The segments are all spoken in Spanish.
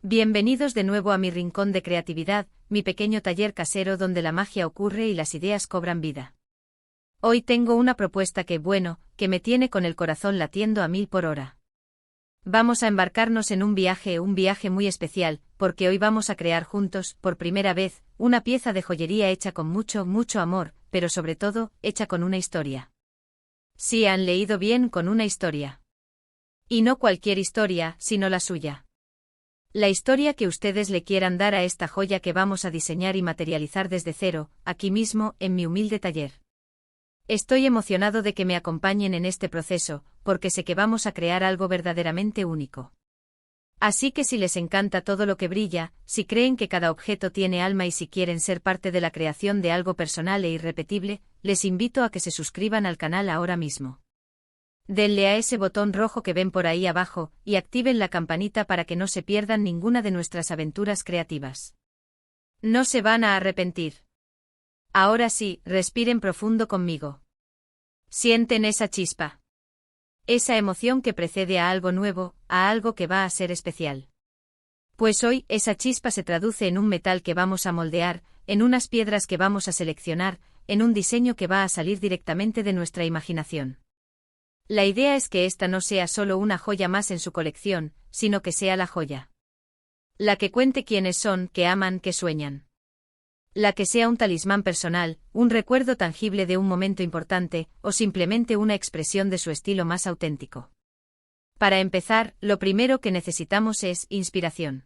Bienvenidos de nuevo a mi rincón de creatividad, mi pequeño taller casero donde la magia ocurre y las ideas cobran vida. Hoy tengo una propuesta que me tiene con el corazón latiendo a 1000 por hora. Vamos a embarcarnos en un viaje muy especial, porque hoy vamos a crear juntos, por primera vez, una pieza de joyería hecha con mucho amor, pero sobre todo, hecha con una historia. Sí, han leído bien, con una historia. Y no cualquier historia, sino la suya. La historia que ustedes le quieran dar a esta joya que vamos a diseñar y materializar desde cero, aquí mismo, en mi humilde taller. Estoy emocionado de que me acompañen en este proceso, porque sé que vamos a crear algo verdaderamente único. Así que si les encanta todo lo que brilla, si creen que cada objeto tiene alma y si quieren ser parte de la creación de algo personal e irrepetible, les invito a que se suscriban al canal ahora mismo. Denle a ese botón rojo que ven por ahí abajo, y activen la campanita para que no se pierdan ninguna de nuestras aventuras creativas. No se van a arrepentir. Ahora sí, respiren profundo conmigo. Sienten esa chispa. Esa emoción que precede a algo nuevo, a algo que va a ser especial. Pues hoy, esa chispa se traduce en un metal que vamos a moldear, en unas piedras que vamos a seleccionar, en un diseño que va a salir directamente de nuestra imaginación. La idea es que esta no sea solo una joya más en su colección, sino que sea la joya. La que cuente quiénes son, que aman, que sueñan. La que sea un talismán personal, un recuerdo tangible de un momento importante, o simplemente una expresión de su estilo más auténtico. Para empezar, lo primero que necesitamos es inspiración.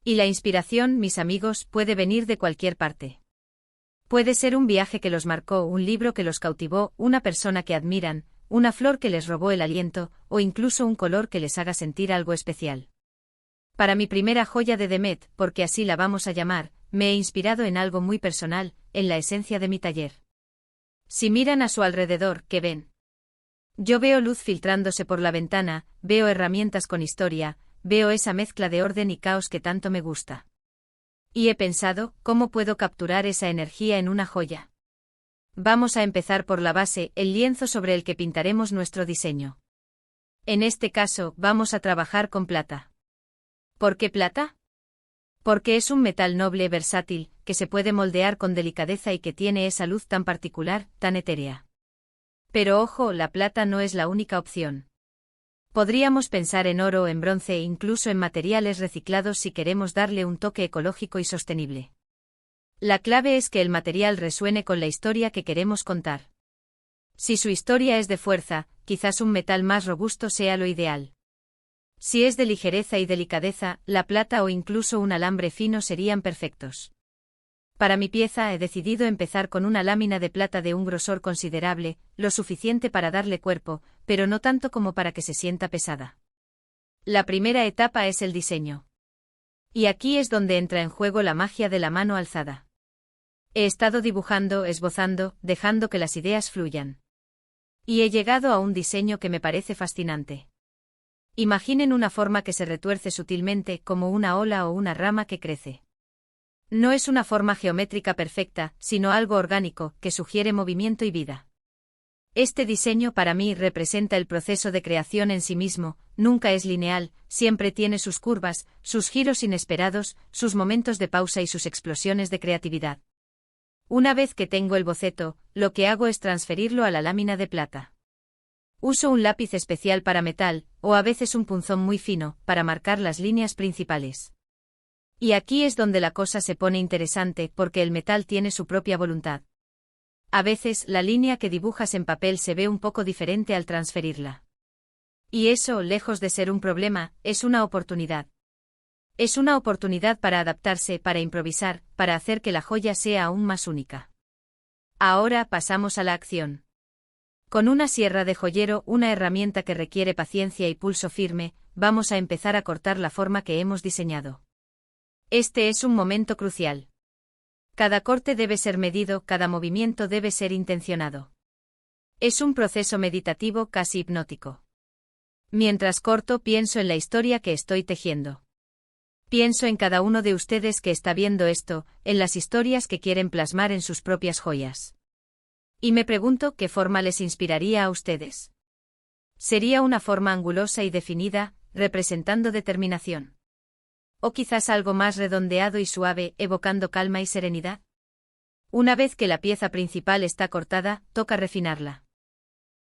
Y la inspiración, mis amigos, puede venir de cualquier parte. Puede ser un viaje que los marcó, un libro que los cautivó, una persona que admiran, una flor que les robó el aliento, o incluso un color que les haga sentir algo especial. Para mi primera joya de Demet, porque así la vamos a llamar, me he inspirado en algo muy personal, en la esencia de mi taller. Si miran a su alrededor, ¿qué ven? Yo veo luz filtrándose por la ventana, veo herramientas con historia, veo esa mezcla de orden y caos que tanto me gusta. Y he pensado, ¿cómo puedo capturar esa energía en una joya? Vamos a empezar por la base, el lienzo sobre el que pintaremos nuestro diseño. En este caso, vamos a trabajar con plata. ¿Por qué plata? Porque es un metal noble, versátil, que se puede moldear con delicadeza y que tiene esa luz tan particular, tan etérea. Pero ojo, la plata no es la única opción. Podríamos pensar en oro, en bronce e incluso en materiales reciclados si queremos darle un toque ecológico y sostenible. La clave es que el material resuene con la historia que queremos contar. Si su historia es de fuerza, quizás un metal más robusto sea lo ideal. Si es de ligereza y delicadeza, la plata o incluso un alambre fino serían perfectos. Para mi pieza he decidido empezar con una lámina de plata de un grosor considerable, lo suficiente para darle cuerpo, pero no tanto como para que se sienta pesada. La primera etapa es el diseño. Y aquí es donde entra en juego la magia de la mano alzada. He estado dibujando, esbozando, dejando que las ideas fluyan. Y he llegado a un diseño que me parece fascinante. Imaginen una forma que se retuerce sutilmente como una ola o una rama que crece. No es una forma geométrica perfecta, sino algo orgánico, que sugiere movimiento y vida. Este diseño para mí representa el proceso de creación en sí mismo, nunca es lineal, siempre tiene sus curvas, sus giros inesperados, sus momentos de pausa y sus explosiones de creatividad. Una vez que tengo el boceto, lo que hago es transferirlo a la lámina de plata. Uso un lápiz especial para metal, o a veces un punzón muy fino, para marcar las líneas principales. Y aquí es donde la cosa se pone interesante, porque el metal tiene su propia voluntad. A veces, la línea que dibujas en papel se ve un poco diferente al transferirla. Y eso, lejos de ser un problema, es una oportunidad. Es una oportunidad para adaptarse, para improvisar, para hacer que la joya sea aún más única. Ahora pasamos a la acción. Con una sierra de joyero, una herramienta que requiere paciencia y pulso firme, vamos a empezar a cortar la forma que hemos diseñado. Este es un momento crucial. Cada corte debe ser medido, cada movimiento debe ser intencionado. Es un proceso meditativo, casi hipnótico. Mientras corto, pienso en la historia que estoy tejiendo. Pienso en cada uno de ustedes que está viendo esto, en las historias que quieren plasmar en sus propias joyas. Y me pregunto qué forma les inspiraría a ustedes. ¿Sería una forma angulosa y definida, representando determinación? O quizás algo más redondeado y suave, evocando calma y serenidad. Una vez que la pieza principal está cortada, toca refinarla.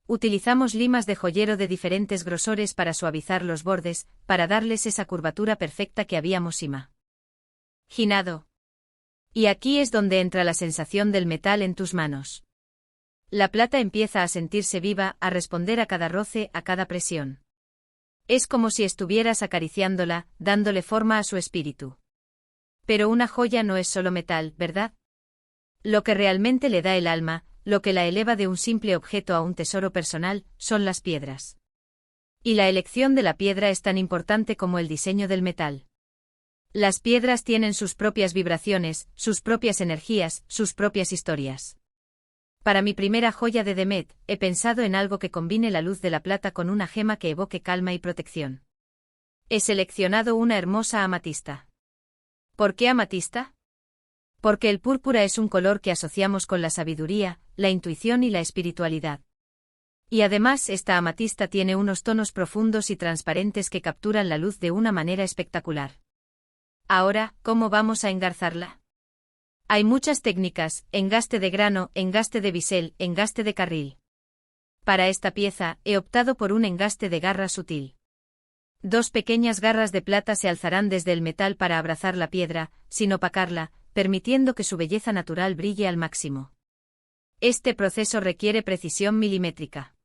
Utilizamos limas de joyero de diferentes grosores para suavizar los bordes, para darles esa curvatura perfecta que habíamos imaginado. Y aquí es donde entra la sensación del metal en tus manos. La plata empieza a sentirse viva, a responder a cada roce, a cada presión. Es como si estuvieras acariciándola, dándole forma a su espíritu. Pero una joya no es solo metal, ¿verdad? Lo que realmente le da el alma, lo que la eleva de un simple objeto a un tesoro personal, son las piedras. Y la elección de la piedra es tan importante como el diseño del metal. Las piedras tienen sus propias vibraciones, sus propias energías, sus propias historias. Para mi primera joya de Demet, he pensado en algo que combine la luz de la plata con una gema que evoque calma y protección. He seleccionado una hermosa amatista. ¿Por qué amatista? Porque el púrpura es un color que asociamos con la sabiduría, la intuición y la espiritualidad. Y además esta amatista tiene unos tonos profundos y transparentes que capturan la luz de una manera espectacular. Ahora, ¿cómo vamos a engarzarla? Hay muchas técnicas: engaste de grano, engaste de bisel, engaste de carril. Para esta pieza, he optado por un engaste de garra sutil. 2 pequeñas garras de plata se alzarán desde el metal para abrazar la piedra, sin opacarla, permitiendo que su belleza natural brille al máximo. Este proceso requiere precisión milimétrica.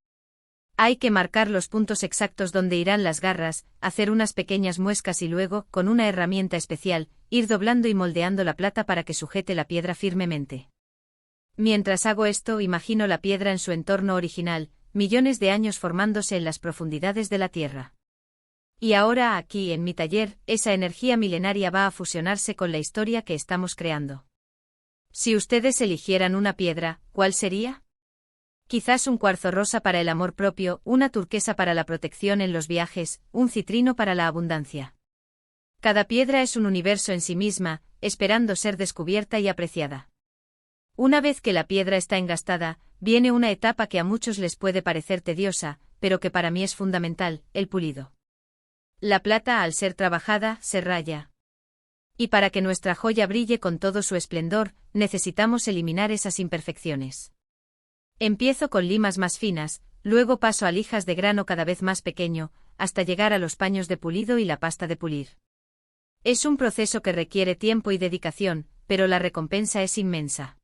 Hay que marcar los puntos exactos donde irán las garras, hacer unas pequeñas muescas y luego, con una herramienta especial, ir doblando y moldeando la plata para que sujete la piedra firmemente. Mientras hago esto, imagino la piedra en su entorno original, millones de años formándose en las profundidades de la tierra. Y ahora aquí en mi taller, esa energía milenaria va a fusionarse con la historia que estamos creando. Si ustedes eligieran una piedra, ¿cuál sería? Quizás un cuarzo rosa para el amor propio, una turquesa para la protección en los viajes, un citrino para la abundancia. Cada piedra es un universo en sí misma, esperando ser descubierta y apreciada. Una vez que la piedra está engastada, viene una etapa que a muchos les puede parecer tediosa, pero que para mí es fundamental: el pulido. La plata, al ser trabajada, se raya. Y para que nuestra joya brille con todo su esplendor, necesitamos eliminar esas imperfecciones. Empiezo con limas más finas, luego paso a lijas de grano cada vez más pequeño, hasta llegar a los paños de pulido y la pasta de pulir. Es un proceso que requiere tiempo y dedicación, pero la recompensa es inmensa.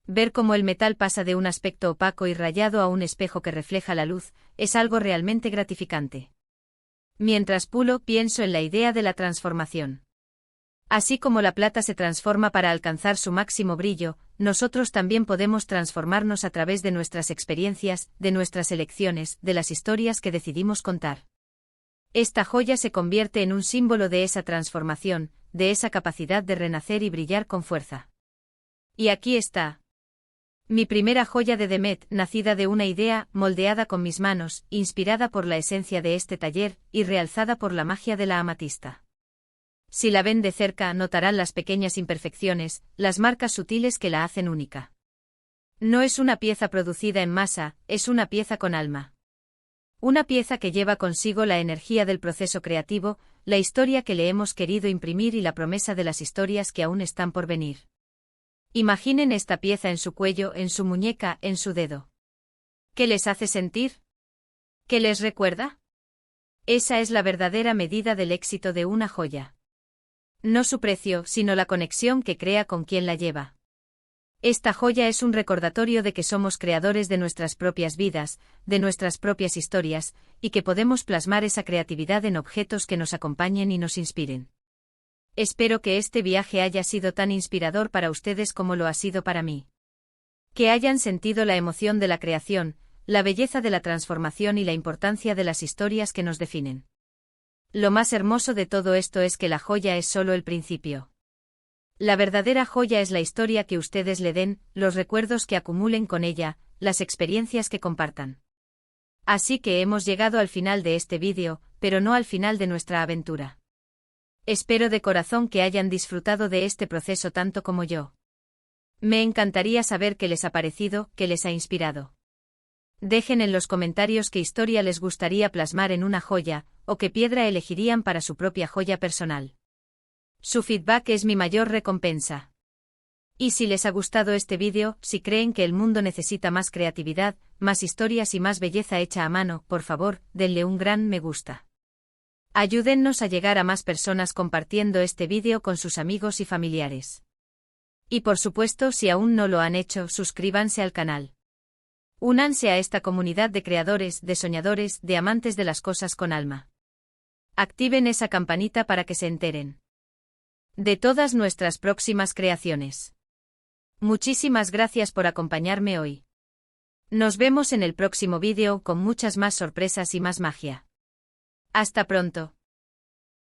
Ver cómo el metal pasa de un aspecto opaco y rayado a un espejo que refleja la luz, es algo realmente gratificante. Mientras pulo, pienso en la idea de la transformación. Así como la plata se transforma para alcanzar su máximo brillo, nosotros también podemos transformarnos a través de nuestras experiencias, de nuestras elecciones, de las historias que decidimos contar. Esta joya se convierte en un símbolo de esa transformación, de esa capacidad de renacer y brillar con fuerza. Y aquí está. Mi primera joya de Demet, nacida de una idea, moldeada con mis manos, inspirada por la esencia de este taller, y realzada por la magia de la amatista. Si la ven de cerca, notarán las pequeñas imperfecciones, las marcas sutiles que la hacen única. No es una pieza producida en masa, es una pieza con alma. Una pieza que lleva consigo la energía del proceso creativo, la historia que le hemos querido imprimir y la promesa de las historias que aún están por venir. Imaginen esta pieza en su cuello, en su muñeca, en su dedo. ¿Qué les hace sentir? ¿Qué les recuerda? Esa es la verdadera medida del éxito de una joya. No su precio, sino la conexión que crea con quien la lleva. Esta joya es un recordatorio de que somos creadores de nuestras propias vidas, de nuestras propias historias, y que podemos plasmar esa creatividad en objetos que nos acompañen y nos inspiren. Espero que este viaje haya sido tan inspirador para ustedes como lo ha sido para mí. Que hayan sentido la emoción de la creación, la belleza de la transformación y la importancia de las historias que nos definen. Lo más hermoso de todo esto es que la joya es solo el principio. La verdadera joya es la historia que ustedes le den, los recuerdos que acumulen con ella, las experiencias que compartan. Así que hemos llegado al final de este vídeo, pero no al final de nuestra aventura. Espero de corazón que hayan disfrutado de este proceso tanto como yo. Me encantaría saber qué les ha parecido, qué les ha inspirado. Dejen en los comentarios qué historia les gustaría plasmar en una joya, o qué piedra elegirían para su propia joya personal. Su feedback es mi mayor recompensa. Y si les ha gustado este vídeo, si creen que el mundo necesita más creatividad, más historias y más belleza hecha a mano, por favor, denle un gran me gusta. Ayúdennos a llegar a más personas compartiendo este vídeo con sus amigos y familiares. Y por supuesto, si aún no lo han hecho, suscríbanse al canal. Únanse a esta comunidad de creadores, de soñadores, de amantes de las cosas con alma. Activen esa campanita para que se enteren de todas nuestras próximas creaciones. Muchísimas gracias por acompañarme hoy. Nos vemos en el próximo vídeo con muchas más sorpresas y más magia. Hasta pronto.